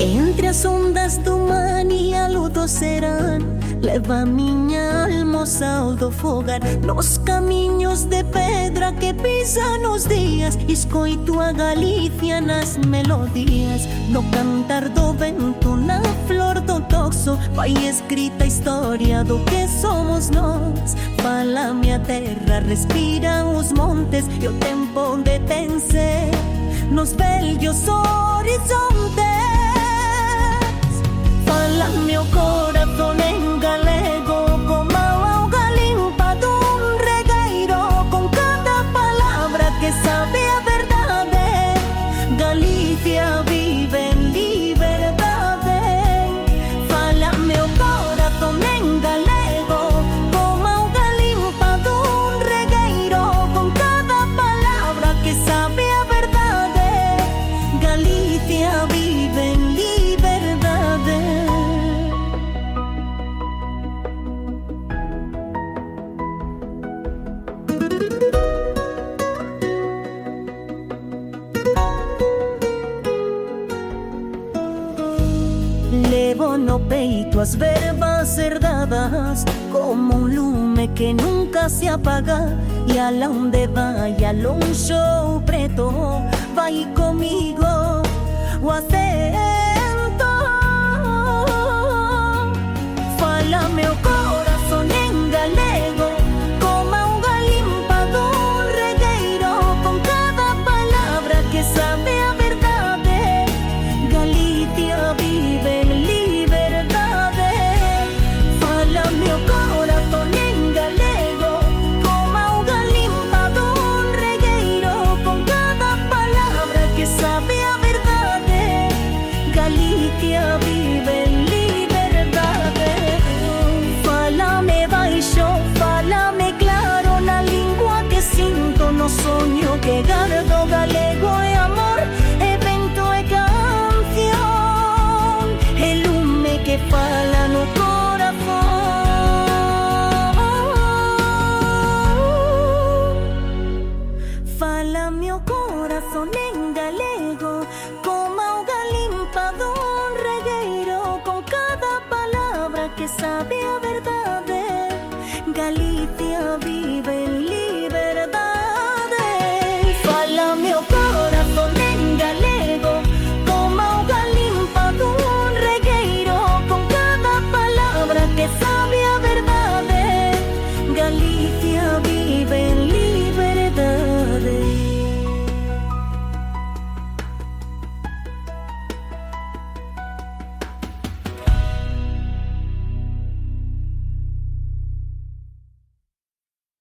Entre as ondas do mar e a luz do serão, leva minha alma ao sal do fogar. Nos caminhos de pedra que pisam nos dias, escoito a Galícia nas melodias. No cantar do vento, na flor do toxo, vai escrita a história do que somos nós. Fala minha terra, respira os montes e o tempo detém-se nos velhos horizontes. Fala meu coração em galego, como a auga limpa de regueiro, com cada palavra que sabe a verdade. Galícia vive em liberdade. Fala meu coração em galego, como a auga limpa de regueiro, com cada palavra que sabe a verdade. Galícia vive em liberdade. Levo no peito as verbas herdadas, como un lume que nunca se apaga. E a onde vai a lonxo preto, vai comigo o acento. Fala meu coração em galego, como a auga limpa do regueiro, com cada palavra que sabe a verdade. Galícia vive em liberdade. Fala meu coração em galego, como a auga limpa do regueiro, com cada palavra que sabe a verdade. Galícia vive em liberdade. Fala-me baixo, fala-me claro, na língua que sinto, no sonho que guardo. Galego é amor, é vento, é canção, é lume que fala no coração. Fala meu coração em galego, como a auga limpa do regueiro, com cada palavra que sabe a verdade.